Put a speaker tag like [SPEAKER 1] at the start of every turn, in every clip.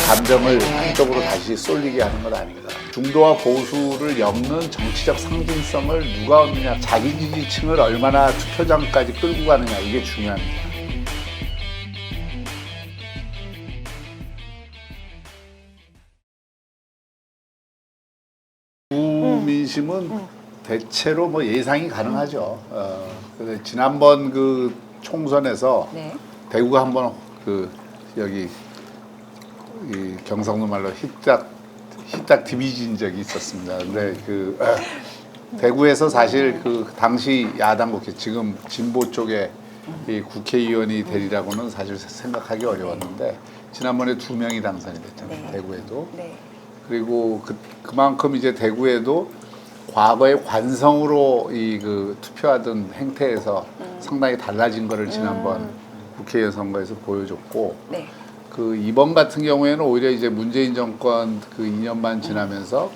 [SPEAKER 1] 감정을 한쪽으로 다시 쏠리게 하는 건 아닙니다. 중도와 보수를 엮는 정치적 상징성을 누가 얻느냐, 자기 지지층을 얼마나 투표장까지 끌고 가느냐, 이게 중요합니다. 민심은 대체로 뭐 예상이 가능하죠. 근데 지난번 그 총선에서
[SPEAKER 2] 네.
[SPEAKER 1] 대구가 한번 그 여기 이 경상도 말로 히딱 디비진 적이 있었습니다. 근데 그 대구에서 사실 그 당시 야당 국회, 지금 진보 쪽에 이 국회의원이 되리라고는 사실 생각하기 어려웠는데 지난번에 2명이 당선이 됐잖아요.
[SPEAKER 2] 네.
[SPEAKER 1] 대구에도.
[SPEAKER 2] 네.
[SPEAKER 1] 그리고 그만큼 이제 대구에도 과거의 관성으로 이 그 투표하던 행태에서 상당히 달라진 거를 지난번 국회의원 선거에서 보여줬고,
[SPEAKER 2] 네.
[SPEAKER 1] 그 이번 같은 경우에는 오히려 이제 문재인 정권 그 2년만 지나면서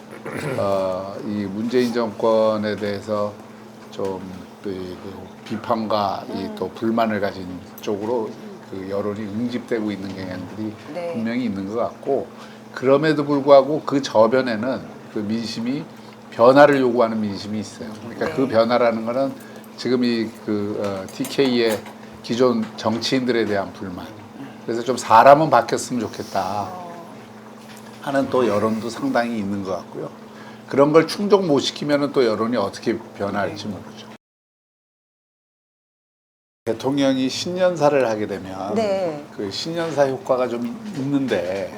[SPEAKER 1] 이 문재인 정권에 대해서 좀 그 비판과 이 또 불만을 가진 쪽으로 그 여론이 응집되고 있는 경향들이
[SPEAKER 2] 네.
[SPEAKER 1] 분명히 있는 것 같고, 그럼에도 불구하고 그 저변에는 그 민심이 변화를 요구하는 민심이 있어요. 그러니까
[SPEAKER 2] 네.
[SPEAKER 1] 그 변화라는 거는 지금 이 그 TK의 기존 정치인들에 대한 불만. 그래서 좀 사람은 바뀌었으면 좋겠다 하는 또 여론도 상당히 있는 것 같고요. 그런 걸 충족 못 시키면은 또 여론이 어떻게 변할지 모르죠. 대통령이 신년사를 하게 되면
[SPEAKER 2] 네.
[SPEAKER 1] 그 신년사 효과가 좀 있는데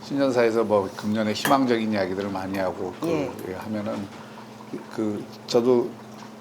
[SPEAKER 1] 신년사에서 뭐 금년에 희망적인 이야기들을 많이 하고
[SPEAKER 2] 예.
[SPEAKER 1] 하면은 그 저도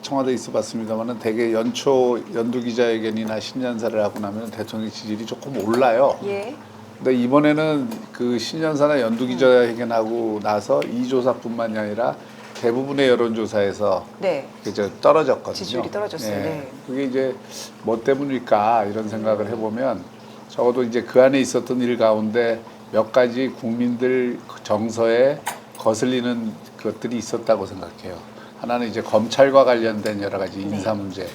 [SPEAKER 1] 청와대에 있어봤습니다만은 대개 연두 기자회견이나 신년사를 하고 나면 대통령 지지율이 조금 올라요.
[SPEAKER 2] 예.
[SPEAKER 1] 근데 이번에는 그 신년사나 연두 기자회견하고 나서 이 조사뿐만이 아니라 대부분의 여론조사에서
[SPEAKER 2] 네.
[SPEAKER 1] 이제 떨어졌거든요.
[SPEAKER 2] 지지율이 떨어졌어요. 네.
[SPEAKER 1] 그게 이제 뭐 때문일까 이런 생각을 해보면 적어도 이제 그 안에 있었던 일 가운데 몇 가지 국민들 정서에 거슬리는 것들이 있었다고 생각해요. 하나는 이제 검찰과 관련된 여러 가지 인사 문제에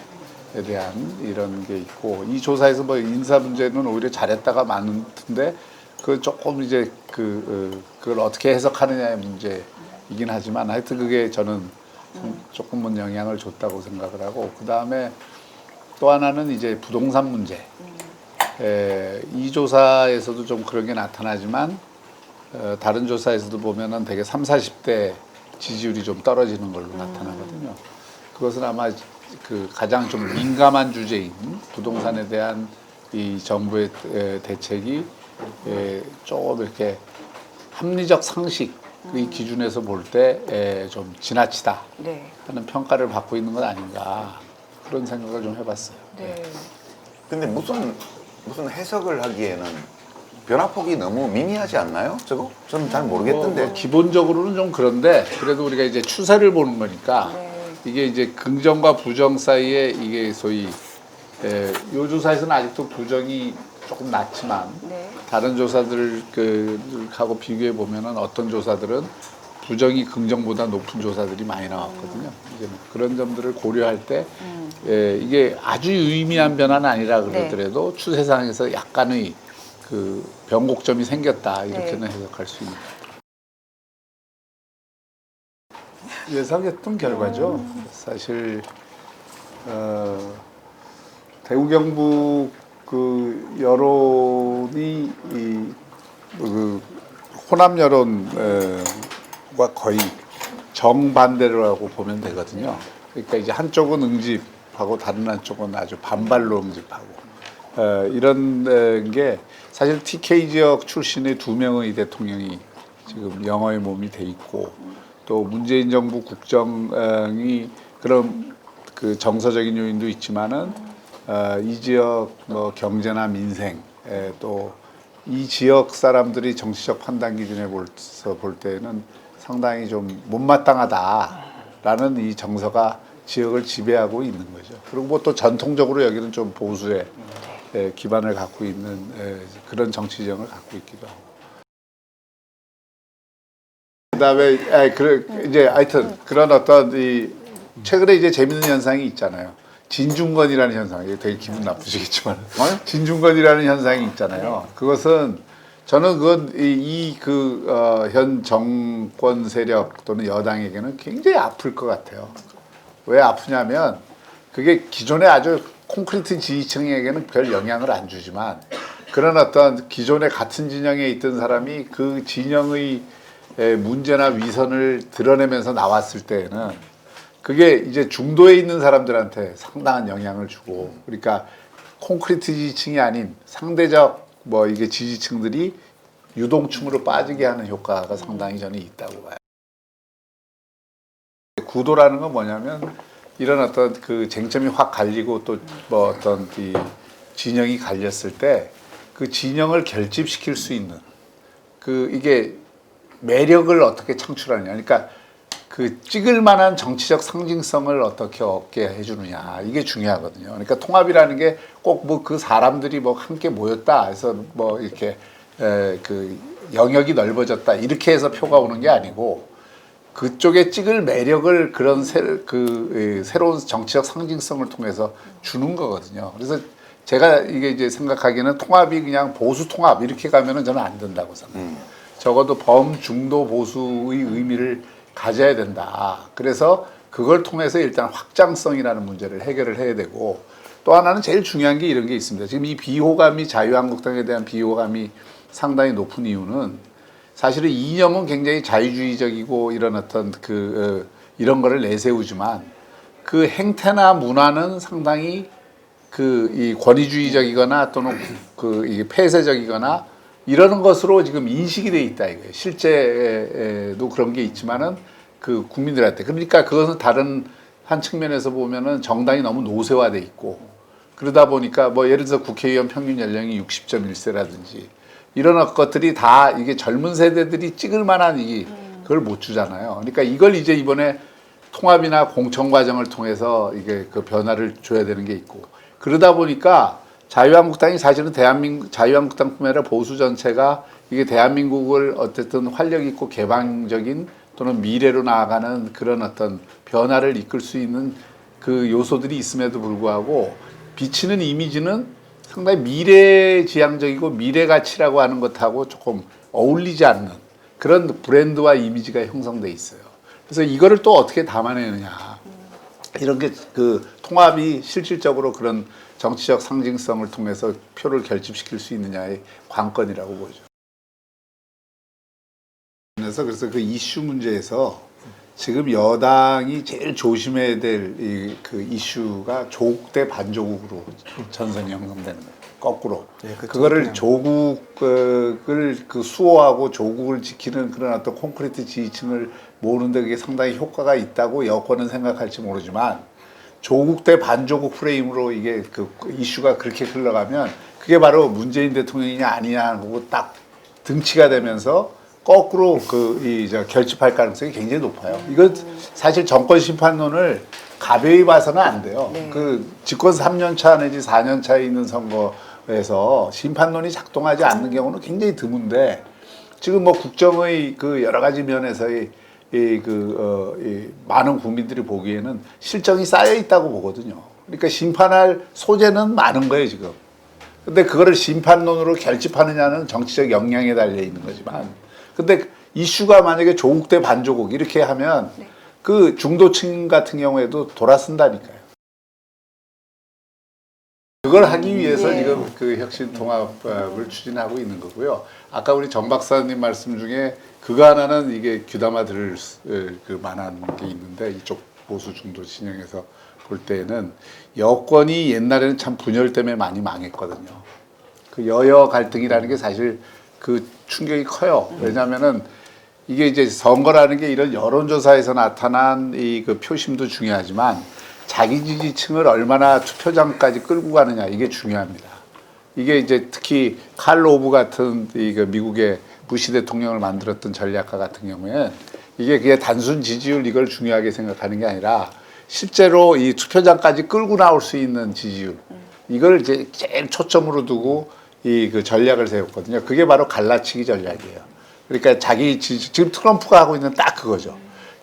[SPEAKER 1] 대한 이런 게 있고, 이 조사에서 뭐 인사 문제는 오히려 잘했다가 많은데 그 조금 이제 그걸 어떻게 해석하느냐의 문제이긴 하지만 하여튼 그게 저는 조금은 영향을 줬다고 생각을 하고, 그 다음에 또 하나는 이제 부동산 문제. 이 조사에서도 좀 그런 게 나타나지만 다른 조사에서도 보면은 되게 30, 40대 지지율이 좀 떨어지는 걸로 나타나거든요. 그것은 아마 그 가장 좀 민감한 주제인 부동산에 대한 이 정부의 대책이 조금 이렇게 합리적 상식의 기준에서 볼 때 좀 지나치다
[SPEAKER 2] 네.
[SPEAKER 1] 하는 평가를 받고 있는 건 아닌가, 그런 생각을 좀 해봤어요.
[SPEAKER 2] 네.
[SPEAKER 3] 근데 무슨 해석을 하기에는 변화폭이 너무 미미하지 않나요? 저거? 저는 잘 모르겠던데.
[SPEAKER 1] 뭐 기본적으로는 좀 그런데 그래도 우리가 이제 추세를 보는 거니까
[SPEAKER 2] 네.
[SPEAKER 1] 이게 이제 긍정과 부정 사이에 이게 소위 요 조사에서는 아직도 부정이 조금 낮지만
[SPEAKER 2] 네.
[SPEAKER 1] 다른 조사들 하고 비교해 보면은 어떤 조사들은 부정이 긍정보다 높은 조사들이 많이 나왔거든요. 이제 뭐 그런 점들을 고려할 때 이게 아주 유의미한 변화는 아니라 그러더라도 추세상에서 약간의 그 변곡점이 생겼다, 이렇게는 해석할 수 있는 것 같아요. 예상했던 결과죠. 사실 대구 경북 그 여론이 그 호남 여론과 거의 정반대라고 보면 되거든요. 그러니까 이제 한쪽은 응집하고 다른 한쪽은 아주 반발로 응집하고 이런 게 사실 TK 지역 출신의 2명의 대통령이 지금 영어의 몸이 돼 있고, 또 문재인 정부 국정이 그런 그 정서적인 요인도 있지만은 이 지역 뭐 경제나 민생, 또 이 지역 사람들이 정치적 판단 기준에 볼 때는 상당히 좀 못마땅하다라는 이 정서가 지역을 지배하고 있는 거죠. 그리고 뭐 또 전통적으로 여기는 좀 보수의 기반을 갖고 있는 그런 정치 지형을 갖고 있기도 하고. 그다음에 이제 하여튼 그런 어떤 이 최근에 이제 재밌는 현상이 있잖아요. 진중권이라는 현상, 이게 되게 기분 나쁘시겠지만 진중권이라는 현상이 있잖아요. 그것은 저는 그건 현 정권 세력 또는 여당에게는 굉장히 아플 것 같아요. 왜 아프냐면 그게 기존의 아주 콘크리트 지지층에게는 별 영향을 안 주지만 그런 어떤 기존의 같은 진영에 있던 사람이 그 진영의 문제나 위선을 드러내면서 나왔을 때에는 그게 이제 중도에 있는 사람들한테 상당한 영향을 주고 그러니까 콘크리트 지지층이 아닌 상대적 뭐 이게 지지층들이 유동층으로 빠지게 하는 효과가 상당히 저는 있다고 봐요. 구도라는 건 뭐냐면 이런 어떤 그 쟁점이 확 갈리고 또 뭐 어떤 이 진영이 갈렸을 때 그 진영을 결집시킬 수 있는 그 이게 매력을 어떻게 창출하느냐. 그러니까 그 찍을 만한 정치적 상징성을 어떻게 얻게 해주느냐 이게 중요하거든요. 그러니까 통합이라는 게 꼭 뭐 그 사람들이 뭐 함께 모였다 해서 뭐 이렇게 그 영역이 넓어졌다 이렇게 해서 표가 오는 게 아니고 그쪽에 찍을 매력을 그런 새로운 정치적 상징성을 통해서 주는 거거든요. 그래서 제가 이게 이제 생각하기에는 통합이 그냥 보수 통합 이렇게 가면은 저는 안 된다고 생각해요. 적어도 범중도 보수의 의미를 가져야 된다. 그래서 그걸 통해서 일단 확장성이라는 문제를 해결을 해야 되고 또 하나는 제일 중요한 게 이런 게 있습니다. 지금 이 비호감이 자유한국당에 대한 비호감이 상당히 높은 이유는 사실은 이념은 굉장히 자유주의적이고 이런 어떤 이런 거를 내세우지만 그 행태나 문화는 상당히 이 권위주의적이거나 또는 이게 폐쇄적이거나 이러는 것으로 지금 인식이 돼 있다 이거예요. 실제도 그런 게 있지만은 그 국민들한테 그러니까 그것은 다른 한 측면에서 보면은 정당이 너무 노쇠화돼 있고 그러다 보니까 뭐 예를 들어서 국회의원 평균 연령이 60.1세라든지 이런 것들이 다 이게 젊은 세대들이 찍을 만한 그걸 못 주잖아요. 그러니까 이걸 이제 이번에 통합이나 공천 과정을 통해서 이게 그 변화를 줘야 되는 게 있고 그러다 보니까 자유한국당이 사실은 자유한국당뿐만 아니라 보수 전체가 이게 대한민국을 어쨌든 활력 있고 개방적인 또는 미래로 나아가는 그런 어떤 변화를 이끌 수 있는 그 요소들이 있음에도 불구하고 비치는 이미지는 상당히 미래지향적이고 미래가치라고 하는 것하고 조금 어울리지 않는 그런 브랜드와 이미지가 형성돼 있어요. 그래서 이거를 또 어떻게 담아내느냐. 이런 게 그 통합이 실질적으로 그런 정치적 상징성을 통해서 표를 결집시킬 수 있느냐의 관건이라고 보죠. 그래서 그 이슈 문제에서 지금 여당이 제일 조심해야 될 그 이슈가 조국 대 반조국으로 전선이 형성되는 거예요. 거꾸로.
[SPEAKER 2] 네,
[SPEAKER 1] 그거를 조국을 수호하고 조국을 지키는 그런 어떤 콘크리트 지지층을 모으는데 그게 상당히 효과가 있다고 여권은 생각할지 모르지만 조국 대 반조국 프레임으로 이게 그 이슈가 그렇게 흘러가면 그게 바로 문재인 대통령이냐 아니냐 하고 딱 등치가 되면서 거꾸로 결집할 가능성이 굉장히 높아요. 이거 사실 정권 심판론을 가벼이 봐서는 안 돼요.
[SPEAKER 4] 네.
[SPEAKER 1] 그 집권 3년 차 내지 4년 차에 있는 선거에서 심판론이 작동하지 않는 경우는 굉장히 드문데 지금 뭐 국정의 그 여러 가지 면에서의 많은 국민들이 보기에는 실정이 쌓여 있다고 보거든요. 그러니까 심판할 소재는 많은 거예요, 지금. 근데 그거를 심판론으로 결집하느냐는 정치적 역량에 달려 있는 거지만 근데 이슈가 만약에 조국 대 반조국 이렇게 하면
[SPEAKER 4] 네.
[SPEAKER 1] 그 중도층 같은 경우에도 돌아선다니까요. 그걸 하기 위해서
[SPEAKER 4] 네.
[SPEAKER 1] 지금 그 혁신 통합을 추진하고 있는 거고요. 아까 우리 정 박사님 말씀 중에 그거 하나는 이게 귀담아 들을 그 만한 게 있는데 이쪽 보수 중도 진영에서 볼 때는 여권이 옛날에는 참 분열 때문에 많이 망했거든요. 그 여야 갈등이라는 게 사실 그 충격이 커요. 왜냐하면은 이게 이제 선거라는 게 이런 여론조사에서 나타난 그 표심도 중요하지만 자기 지지층을 얼마나 투표장까지 끌고 가느냐 이게 중요합니다. 이게 이제 특히 칼 로브 같은 미국의 부시 대통령을 만들었던 전략가 같은 경우에 이게 그냥 단순 지지율 이걸 중요하게 생각하는 게 아니라 실제로 이 투표장까지 끌고 나올 수 있는 지지율 이걸 이제 제일 초점으로 두고 그 전략을 세웠거든요. 그게 바로 갈라치기 전략이에요. 그러니까 지금 트럼프가 하고 있는 딱 그거죠.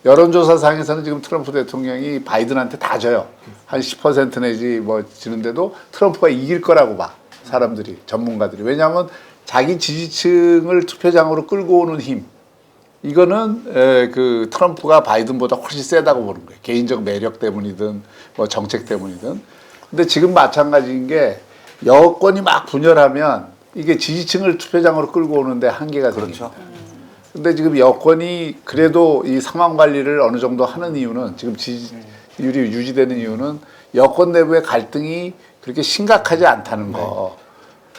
[SPEAKER 1] 여론조사상에서는 지금 트럼프 대통령이 바이든한테 다 져요. 한 10% 내지 뭐 지는데도 트럼프가 이길 거라고 봐. 사람들이, 전문가들이. 왜냐하면 자기 지지층을 투표장으로 끌고 오는 힘. 이거는 그 트럼프가 바이든보다 훨씬 세다고 보는 거예요. 개인적 매력 때문이든 뭐 정책 때문이든. 근데 지금 마찬가지인 게 여권이 막 분열하면 이게 지지층을 투표장으로 끌고 오는데 한계가 생깁니다. 근데 지금 여권이 그래도 이 상황 관리를 어느 정도 하는 이유는 지금 지지율이 유지되는 이유는 여권 내부의 갈등이 그렇게 심각하지 않다는 거.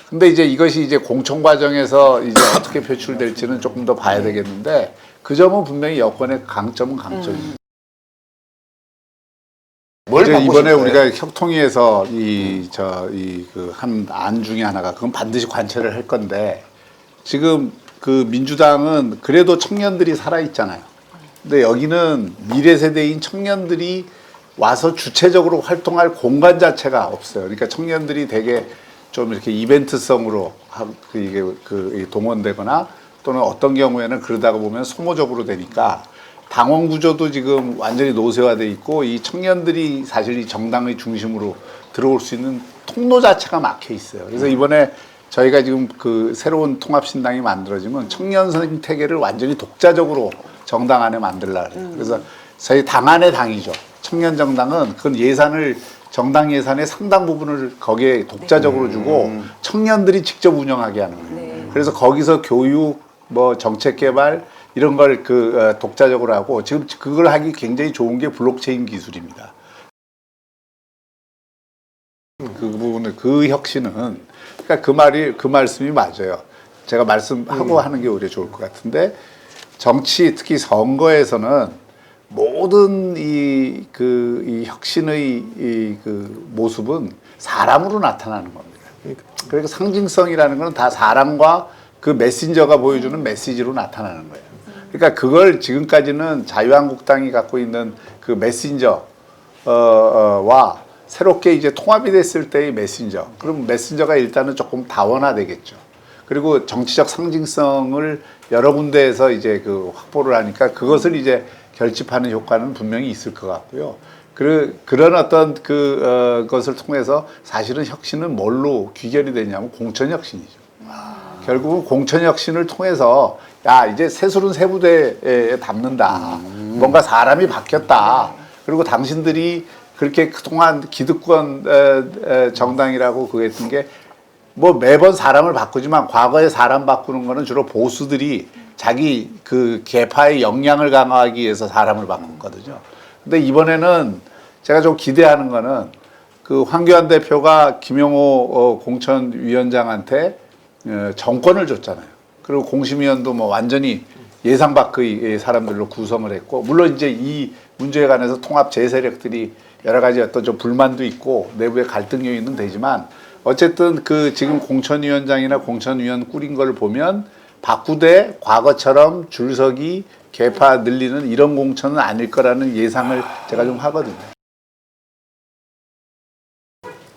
[SPEAKER 1] 근데 이제 이것이 이제 공천 과정에서 이제 어떻게 표출될지는 조금 더 봐야 되겠는데 그 점은 분명히 여권의 강점은 강점입니다.
[SPEAKER 3] 뭘
[SPEAKER 1] 이제
[SPEAKER 3] 받고
[SPEAKER 1] 이번에
[SPEAKER 3] 싶어요?
[SPEAKER 1] 우리가 협통위에서 그 한 안 중에 하나가 그건 반드시 관철을 할 건데 지금 그 민주당은 그래도 청년들이 살아 있잖아요. 근데 여기는 미래 세대인 청년들이 와서 주체적으로 활동할 공간 자체가 없어요. 그러니까 청년들이 되게 좀 이렇게 이벤트성으로 이게 동원되거나 또는 어떤 경우에는 그러다가 보면 소모적으로 되니까 당원 구조도 지금 완전히 노쇠화돼 있고 이 청년들이 사실 이 정당의 중심으로 들어올 수 있는 통로 자체가 막혀 있어요. 그래서 이번에 저희가 지금 그 새로운 통합신당이 만들어지면 청년 생태계를 완전히 독자적으로 정당 안에 만들려고 그래요. 그래서 저희 당 안의 당이죠. 청년 정당은 그건 예산을 정당 예산의 상당 부분을 거기에 독자적으로 주고 청년들이 직접 운영하게 하는 거예요. 그래서 거기서 교육, 뭐 정책 개발 이런 걸 독자적으로 하고 지금 그걸 하기 굉장히 좋은 게 블록체인 기술입니다. 그 부분을 그 혁신은 그러니까 그 말씀이 맞아요. 제가 말씀하고 하는 게 오히려 좋을 것 같은데 정치 특히 선거에서는 모든 이 혁신의 모습은 사람으로 나타나는 겁니다. 그러니까 상징성이라는 것은 다 사람과 그 메신저가 보여주는 메시지로 나타나는 거예요. 그러니까 그걸 지금까지는 자유한국당이 갖고 있는 그 메신저와 새롭게 이제 통합이 됐을 때의 메신저. 그럼 메신저가 일단은 조금 다원화되겠죠. 그리고 정치적 상징성을 여러 군데에서 이제 확보를 하니까 그것을 이제 결집하는 효과는 분명히 있을 것 같고요. 그런 어떤 것을 통해서 사실은 혁신은 뭘로 귀결이 되냐면 공천혁신이죠. 결국은 공천혁신을 통해서 야 이제 새술은 새부대에 담는다. 뭔가 사람이 바뀌었다. 그리고 당신들이 그렇게 그동안 기득권 정당이라고 그랬던 게 뭐 매번 사람을 바꾸지만 과거에 사람 바꾸는 거는 주로 보수들이 자기 그 계파의 역량을 강화하기 위해서 사람을 바꿨거든요. 근데 이번에는 제가 좀 기대하는 거는 그 황교안 대표가 김용호 공천위원장한테 정권을 줬잖아요. 그리고 공심위원도 뭐 완전히 예상 밖의 사람들로 구성을 했고, 물론 이제 이 문제에 관해서 통합 제세력들이 여러 가지 어떤 좀 불만도 있고 내부의 갈등 요인은 되지만 어쨌든 지금 공천위원장이나 공천위원 꾸린 걸 보면 바꾸되 과거처럼 줄서기 계파 늘리는 이런 공천은 아닐 거라는 예상을 제가 좀 하거든요.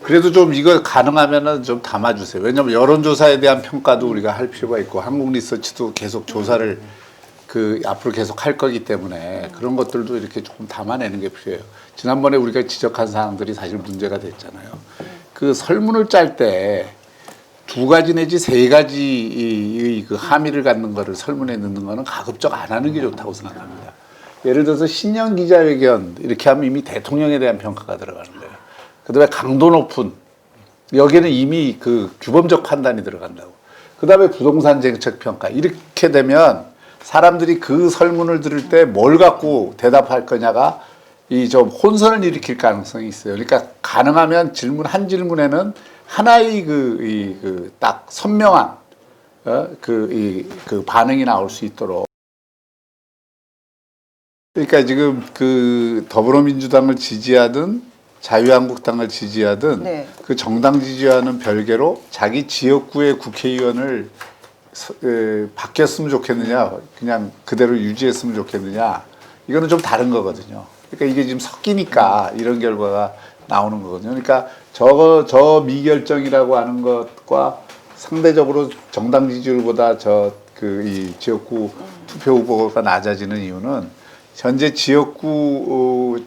[SPEAKER 1] 그래도 좀 이거 가능하면은 좀 담아주세요. 왜냐하면 여론조사에 대한 평가도 우리가 할 필요가 있고 한국 리서치도 계속 조사를 앞으로 계속 할 거기 때문에 그런 것들도 이렇게 조금 담아내는 게 필요해요. 지난번에 우리가 지적한 사항들이 사실 문제가 됐잖아요. 그 설문을 짤 때 2가지 내지 3가지의 함의를 갖는 거를 설문에 넣는 거는 가급적 안 하는 게 좋다고 생각합니다. 예를 들어서 신년 기자회견 이렇게 하면 이미 대통령에 대한 평가가 들어가는 거예요. 그다음에 강도 높은 여기는 이미 규범적 판단이 들어간다고. 그다음에 부동산 정책 평가 이렇게 되면 사람들이 그 설문을 들을 때 뭘 갖고 대답할 거냐가 좀 혼선을 일으킬 가능성이 있어요. 그러니까 가능하면 한 질문에는 하나의 딱 선명한 반응이 나올 수 있도록. 그러니까 지금 더불어민주당을 지지하든 자유한국당을 지지하든
[SPEAKER 2] 네.
[SPEAKER 1] 그 정당 지지와는 별개로 자기 지역구의 국회의원을 바뀌었으면 좋겠느냐, 그냥 그대로 유지했으면 좋겠느냐, 이거는 좀 다른 거거든요. 그러니까 이게 지금 섞이니까 이런 결과가 나오는 거거든요. 그러니까 저 미결정이라고 하는 것과 상대적으로 정당 지지율보다 이 지역구 투표 후보가 낮아지는 이유는 현재 지역구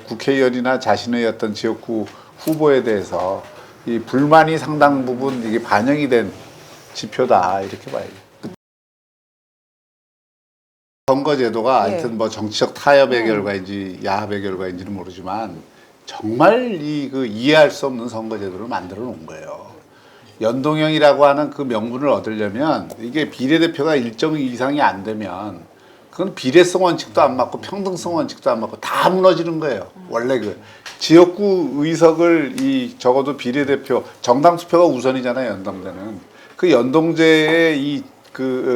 [SPEAKER 1] 국회의원이나 자신의 어떤 지역구 후보에 대해서 이 불만이 상당 부분 이게 반영이 된 지표다 이렇게 봐야죠. 선거제도가
[SPEAKER 2] 예.
[SPEAKER 1] 하여튼 뭐 정치적 타협의 결과인지 야합의 결과인지는 모르지만 정말 그 이해할 수 없는 선거제도를 만들어 놓은 거예요. 연동형이라고 하는 그 명분을 얻으려면 이게 비례대표가 일정 이상이 안 되면 그건 비례성 원칙도 안 맞고 평등성 원칙도 안 맞고 다 무너지는 거예요. 원래 그 지역구 의석을 적어도 비례대표 정당 투표가 우선이잖아요. 연동제는 그 연동제에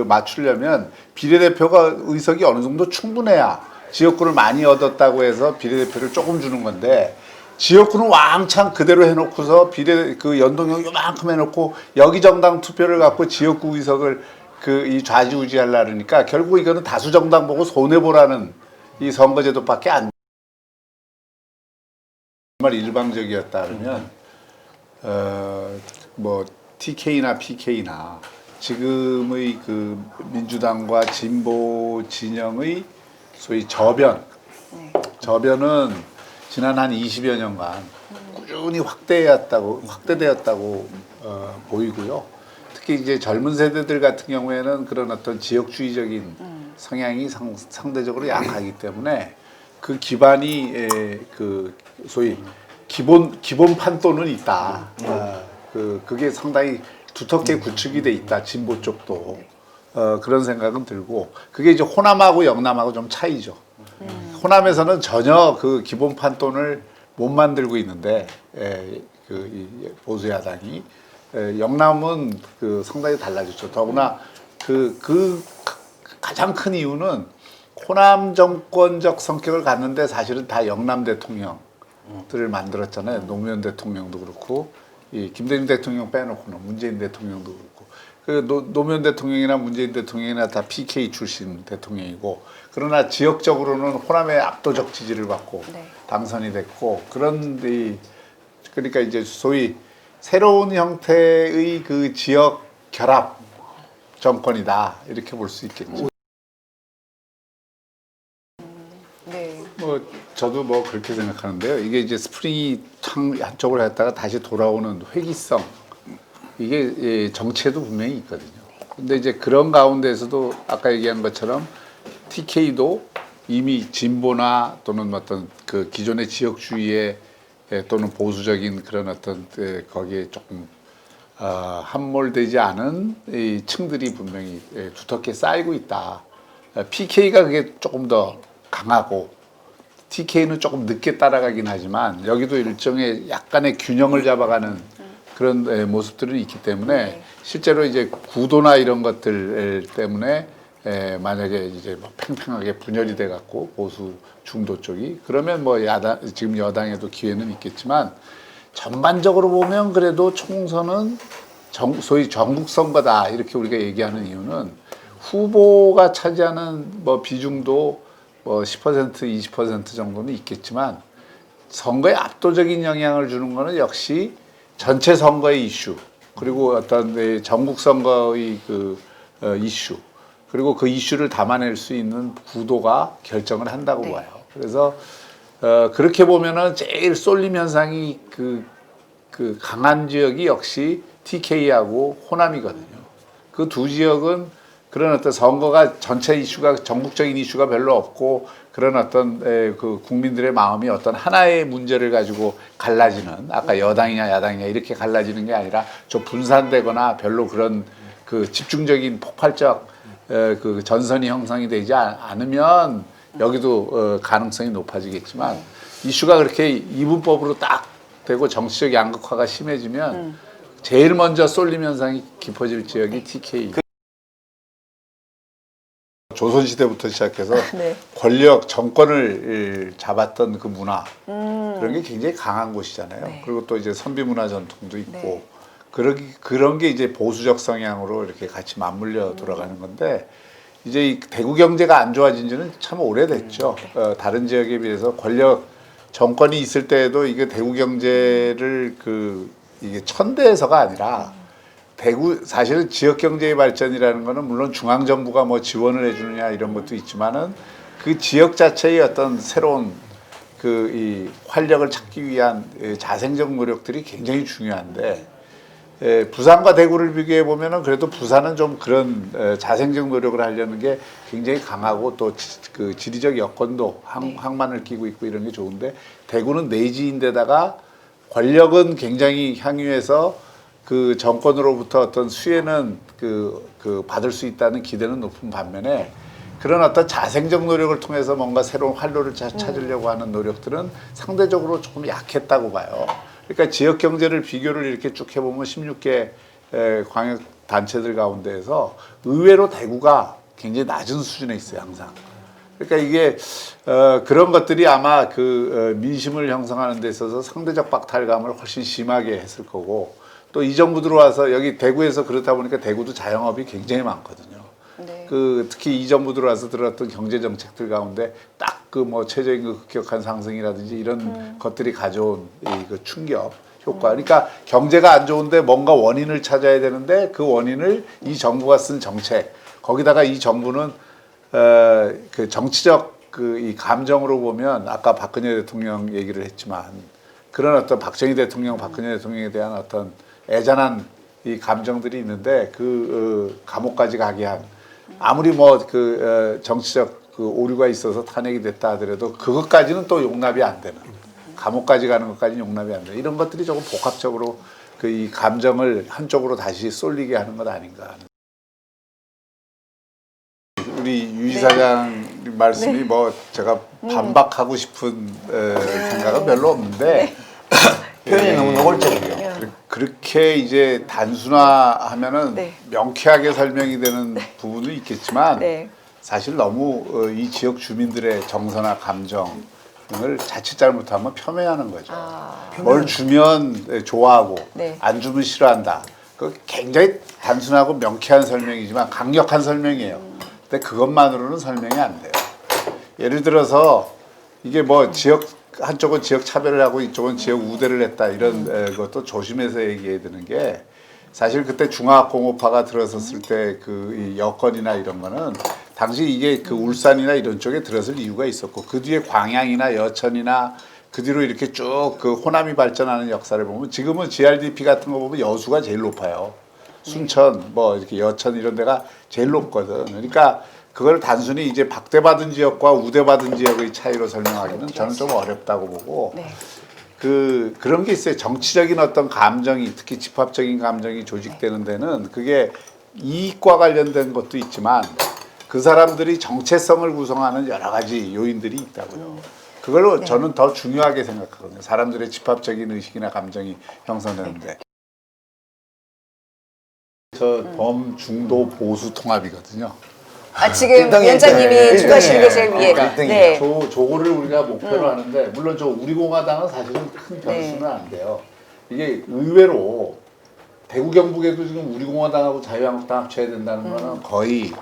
[SPEAKER 1] 맞추려면 비례대표가 의석이 어느 정도 충분해야 지역구를 많이 얻었다고 해서 비례대표를 조금 주는 건데 지역구는 왕창 그대로 해놓고서 연동형 요만큼 해놓고 여기 정당 투표를 갖고 지역구 의석을 이 좌지우지하려니까 결국 이거는 다수 정당 보고 손해 보라는 이 선거제도밖에 안. 정말 일방적이었다 그러면 뭐 TK나 PK나 지금의 그 민주당과 진보 진영의 소위 저변은 지난 한 20여 년간 꾸준히 확대되었다고 보이고요. 특히 이제 젊은 세대들 같은 경우에는 그런 어떤 지역주의적인 성향이 상대적으로 약하기 때문에 그 기반이 그 소위 기본 판도는 있다. 그게 상당히 두텁게 구축이 돼 있다. 진보 쪽도 그런 생각은 들고 그게 이제 호남하고 영남하고 좀 차이죠. 호남에서는 전혀 그 기본 판돈을 못 만들고 있는데 이 보수 야당이 영남은 그 상당히 달라졌죠. 더구나 그 가장 큰 이유는 호남 정권적 성격을 갖는데 사실은 다 영남 대통령들을 만들었잖아요. 노무현 대통령도 그렇고 김대중 대통령 빼놓고는 문재인 대통령도 그렇고 노무현 대통령이나 문재인 대통령이나 다 PK 출신 대통령이고 그러나 지역적으로는 호남의 압도적 지지를 받고 당선이 됐고 그러니까 이제 소위 새로운 형태의 그 지역 결합 정권이다 이렇게 볼 수 있겠죠.
[SPEAKER 2] 네.
[SPEAKER 1] 뭐 저도 뭐 그렇게 생각하는데요. 이게 이제 스프링이 한쪽으로 했다가 다시 돌아오는 회기성 이게 정체도 분명히 있거든요. 근데 이제 그런 가운데서도 아까 얘기한 것처럼 TK도 이미 진보나 또는 어떤 그 기존의 지역주의에 또는 보수적인 그런 어떤 거기에 조금 함몰되지 않은 이 층들이 분명히 두텁게 쌓이고 있다. PK가 그게 조금 더 강하고 TK는 조금 늦게 따라가긴 하지만 여기도 일종의 약간의 균형을 잡아가는 그런 모습들은 있기 때문에 실제로 이제 구도나 이런 것들 때문에 만약에 이제 뭐 팽팽하게 분열이 돼 갖고 보수 중도 쪽이 그러면 뭐 지금 여당에도 기회는 있겠지만 전반적으로 보면 그래도 총선은 소위 전국 선거다 이렇게 우리가 얘기하는 이유는 후보가 차지하는 뭐 비중도 뭐 10% 20% 정도는 있겠지만 선거에 압도적인 영향을 주는 거는 역시 전체 선거의 이슈 그리고 어떤 전국 선거의 그 이슈 그리고 그 이슈를 담아낼 수 있는 구도가 결정을 한다고 봐요. 그래서 그렇게 보면은 제일 쏠림 현상이 그 강한 지역이 역시 TK하고 호남이거든요. 그 두 지역은 그런 어떤 선거가 전체 이슈가 전국적인 이슈가 별로 없고 그런 어떤 그 국민들의 마음이 어떤 하나의 문제를 가지고 갈라지는 아까 여당이냐 야당이냐 이렇게 갈라지는 게 아니라 좀 분산되거나 별로 그런 그 집중적인 폭발적 그 전선이 형성이 되지 않으면 여기도 가능성이 높아지겠지만 이슈가 그렇게 이분법으로 딱 되고 정치적 양극화가 심해지면 제일 먼저 쏠림 현상이 깊어질 지역이 TK. 조선시대부터 시작해서 권력 정권을 잡았던 그 문화 그런 게 굉장히 강한 곳이잖아요. 그리고 또 이제 선비 문화 전통도 있고 그런 게 이제 보수적 성향으로 이렇게 같이 맞물려 돌아가는 건데 이제 이 대구 경제가 안 좋아진 지는 참 오래됐죠. 다른 지역에 비해서 권력 정권이 있을 때에도 이게 대구 경제를 이게 천대에서가 아니라 대구 사실은 지역 경제의 발전이라는 거는 물론 중앙 정부가 뭐 지원을 해주느냐 이런 것도 있지만은 그 지역 자체의 어떤 새로운 이 활력을 찾기 위한 자생적 노력들이 굉장히 중요한데 부산과 대구를 비교해 보면은 그래도 부산은 좀 그런 자생적 노력을 하려는 게 굉장히 강하고 또 그 지리적 여건도 항만을 끼고 있고 이런 게 좋은데 대구는 내지인데다가 권력은 굉장히 향유해서 그 정권으로부터 어떤 수혜는 그 받을 수 있다는 기대는 높은 반면에 그런 어떤 자생적 노력을 통해서 뭔가 새로운 활로를 찾으려고 하는 노력들은 상대적으로 조금 약했다고 봐요. 그러니까 지역 경제를 비교를 이렇게 쭉 해보면 16개 광역 단체들 가운데에서 의외로 대구가 굉장히 낮은 수준에 있어요, 항상. 그러니까 이게 그런 것들이 아마 그 민심을 형성하는 데 있어서 상대적 박탈감을 훨씬 심하게 했을 거고 또 이 정부 들어와서 여기 대구에서 그렇다 보니까 대구도 자영업이 굉장히 많거든요.
[SPEAKER 2] 네.
[SPEAKER 1] 그 특히 이 정부 들어와서 들어왔던 경제 정책들 가운데 딱 그 뭐 최저임금 급격한 상승이라든지 이런 것들이 가져온 그 충격 효과. 그러니까 경제가 안 좋은데 뭔가 원인을 찾아야 되는데 그 원인을 이 정부가 쓴 정책 거기다가 이 정부는 그 정치적 그 이 감정으로 보면 아까 박근혜 대통령 얘기를 했지만 그런 어떤 박정희 대통령, 박근혜 대통령에 대한 어떤 애잔한 이 감정들이 있는데 그 감옥까지 가게 한 아무리 뭐 그 정치적 그 오류가 있어서 탄핵이 됐다 하더라도 그것까지는 또 용납이 안 되는 감옥까지 가는 것까지는 용납이 안 되는 이런 것들이 조금 복합적으로 그 이 감정을 한쪽으로 다시 쏠리게 하는 것 아닌가 하는. 우리 유 이사장 말씀이 뭐 제가 반박하고 싶은 생각은 별로 없는데
[SPEAKER 3] 표현이 너무 노골적이에요.
[SPEAKER 1] 그렇게 이제 단순화하면은
[SPEAKER 2] 네.
[SPEAKER 1] 명쾌하게 설명이 되는 부분은 있겠지만
[SPEAKER 2] 네.
[SPEAKER 1] 사실 너무 이 지역 주민들의 정서나 감정을 자칫 잘못하면 폄훼하는 거죠. 뭘 주면 좋아하고
[SPEAKER 2] 네.
[SPEAKER 1] 안 주면 싫어한다. 그 굉장히 단순하고 명쾌한 설명이지만 강력한 설명이에요. 근데 그것만으로는 설명이 안 돼요. 예를 들어서 이게 뭐 지역 한쪽은 지역 차별을 하고 이쪽은 지역 우대를 했다 이런 것도 조심해서 얘기해야 되는 게 사실 그때 중화공업화가 들어섰을 때 그 여건이나 이런 거는 당시 이게 그 울산이나 이런 쪽에 들어설 이유가 있었고 그 뒤에 광양이나 여천이나 그 뒤로 이렇게 쭉 그 호남이 발전하는 역사를 보면 지금은 GRDP 같은 거 보면 여수가 제일 높아요. 순천 뭐 이렇게 여천 이런 데가 제일 높거든. 그러니까 그걸 단순히 이제 박대받은 지역과 우대받은 지역의 차이로 설명하기는 저는 좀 어렵다고 보고
[SPEAKER 2] 네.
[SPEAKER 1] 그런 게 있어요. 정치적인 어떤 감정이 특히 집합적인 감정이 조직되는 데는 그게 이익과 관련된 것도 있지만 그 사람들이 정체성을 구성하는 여러 가지 요인들이 있다고요. 그걸로 저는 더 중요하게 생각하거든요. 사람들의 집합적인 의식이나 감정이 형성되는데. 저 범중도 보수 통합이거든요.
[SPEAKER 2] 지금
[SPEAKER 3] 일등이
[SPEAKER 2] 위원장님이
[SPEAKER 3] 일등이에요.
[SPEAKER 2] 추가하시는 게 제일 위에.
[SPEAKER 3] 그러니까
[SPEAKER 2] 네.
[SPEAKER 1] 저거를 우리가 목표로 하는데 물론 저 우리공화당은 사실은 큰 변수는 안 돼요. 이게 의외로 대구 경북에도 지금 우리공화당하고 자유한국당 합쳐야 된다는 거는 거의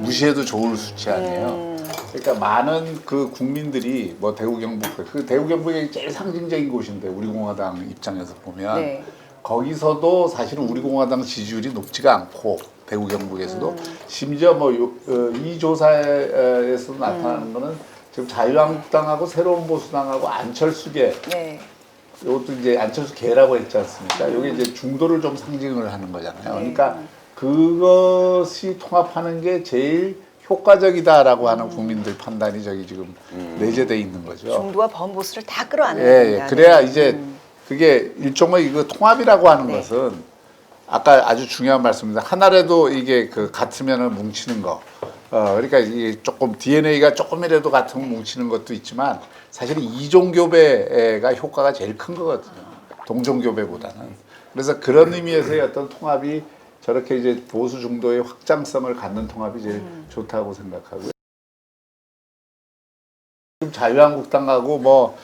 [SPEAKER 1] 무시해도 좋을 수치 아니에요. 그러니까 많은 그 국민들이 뭐 대구 경북 그 대구 경북이 제일 상징적인 곳인데 우리공화당 입장에서 보면
[SPEAKER 2] 네.
[SPEAKER 1] 거기서도 사실은 우리공화당 지지율이 높지가 않고 대구 경북에서도 심지어 뭐 이 조사에서 나타나는 거는 지금 자유한국당하고 새로운 보수당하고 안철수계
[SPEAKER 2] 네.
[SPEAKER 1] 이것도 이제 안철수계라고 했지 않습니까? 이게 이제 중도를 좀 상징을 하는 거잖아요. 그러니까 그것이 통합하는 게 제일 효과적이다라고 하는 국민들 판단이 저기 지금 내재돼 있는 거죠.
[SPEAKER 2] 중도와 범보수를 다 끌어안는
[SPEAKER 1] 예,
[SPEAKER 2] 겁니다.
[SPEAKER 1] 그래야 이제 그게 일종의 이거 통합이라고 하는
[SPEAKER 2] 네.
[SPEAKER 1] 것은 아까 아주 중요한 말씀입니다. 하나라도 이게 그 같으면은 뭉치는 거. 그러니까 이게 조금 DNA가 조금이라도 같으면 뭉치는 것도 있지만 사실은 이종교배가 효과가 제일 큰 거거든요. 동종교배보다는. 그래서 그런 의미에서의 어떤 통합이 저렇게 이제 보수 중도의 확장성을 갖는 통합이 제일 좋다고 생각하고요. 지금 자유한국당하고 뭐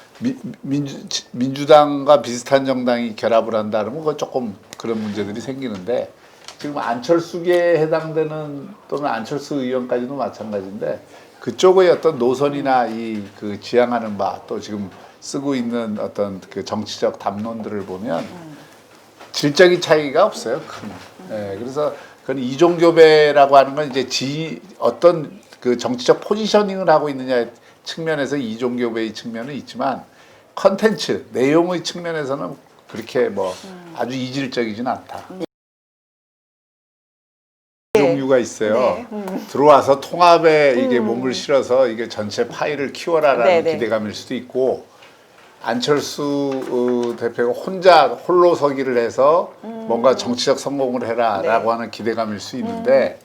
[SPEAKER 1] 민주당과 비슷한 정당이 결합을 한다 그러면 그건 조금 그런 문제들이 생기는데 지금 안철수계에 해당되는 또는 안철수 의원까지도 마찬가지인데 그쪽의 어떤 노선이나 이 그 지향하는 바 또 지금 쓰고 있는 어떤 그 정치적 담론들을 보면 질적인 차이가 없어요. 큰. 예, 그래서 그건 이종교배라고 하는 건 이제 어떤 그 정치적 포지셔닝을 하고 있느냐 측면에서 이종교배의 측면은 있지만 컨텐츠 내용의 측면에서는 그렇게 뭐 아주 이질적이진 않다. 종류가 있어요.
[SPEAKER 2] 네.
[SPEAKER 1] 들어와서 통합에 이게 몸을 실어서 이게 전체 파일을 키워라라는
[SPEAKER 2] 네, 네.
[SPEAKER 1] 기대감일 수도 있고, 안철수 대표가 혼자 홀로 서기를 해서 뭔가 정치적 성공을 해라라고
[SPEAKER 2] 네.
[SPEAKER 1] 하는 기대감일 수 있는데,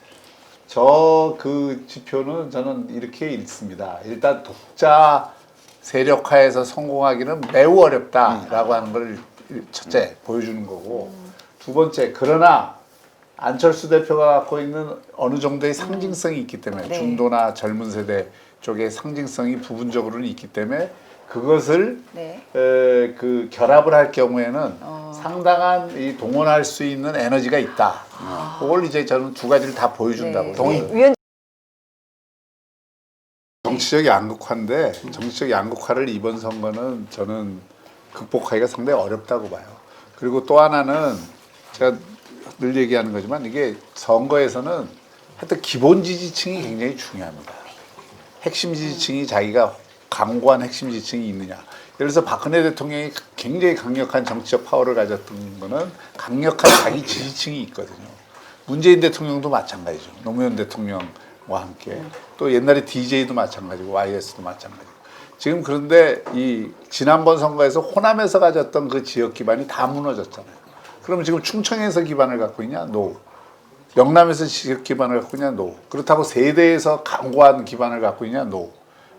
[SPEAKER 1] 저 그 지표는 저는 이렇게 읽습니다. 일단 독자 세력화에서 성공하기는 매우 어렵다라고 하는 걸 첫째 보여주는 거고, 두 번째, 그러나 안철수 대표가 갖고 있는 어느 정도의 상징성이 있기 때문에,
[SPEAKER 2] 네.
[SPEAKER 1] 중도나 젊은 세대 쪽의 상징성이 부분적으로는 있기 때문에 그것을
[SPEAKER 2] 네.
[SPEAKER 1] 그 결합을 할 경우에는 상당한 이 동원할 수 있는 에너지가 있다. 그걸 이제 저는 두 가지를 다 보여준다고.
[SPEAKER 2] 네. 위원
[SPEAKER 1] 정치적 양극화인데, 정치적 양극화를 이번 선거는 저는 극복하기가 상당히 어렵다고 봐요. 그리고 또 하나는 제가 늘 얘기하는 거지만, 이게 선거에서는 하여튼 기본 지지층이 굉장히 중요합니다. 핵심 지지층이 자기가 강고한 핵심 지지층이 있느냐. 예를 들어서 박근혜 대통령이 굉장히 강력한 정치적 파워를 가졌던 거는 강력한 자기 지지층이 있거든요. 문재인 대통령도 마찬가지죠. 노무현 대통령과 함께. 또 옛날에 DJ도 마찬가지고 YS도 마찬가지고. 지금 그런데 이 지난번 선거에서 호남에서 가졌던 그 지역 기반이 다 무너졌잖아요. 그러면 지금 충청에서 기반을 갖고 있냐? 노. 영남에서 지역 기반을 갖고 있냐? 노. 그렇다고 세대에서 강고한 기반을 갖고 있냐? 노.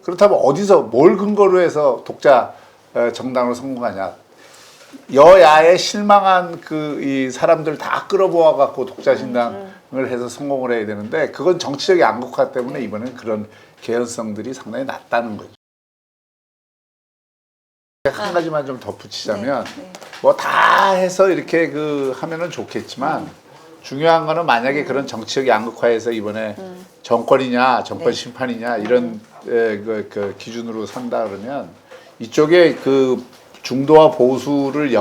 [SPEAKER 1] 그렇다면 어디서 뭘 근거로 해서 독자 정당으로 성공하냐? 여야에 실망한 그 이 사람들 다 끌어모아 갖고 독자 신당을 해서 성공을 해야 되는데, 그건 정치적 양극화 때문에 이번엔 그런 개연성들이 상당히 낮다는 거죠. 한 가지만 좀 덧붙이자면, 뭐 다 해서 이렇게 그 하면은 좋겠지만, 중요한 거는 만약에 그런 정치적 양극화에서 이번에 정권이냐 정권 심판이냐 이런 그 기준으로 선다 그러면, 이쪽에 그 중도와 보수를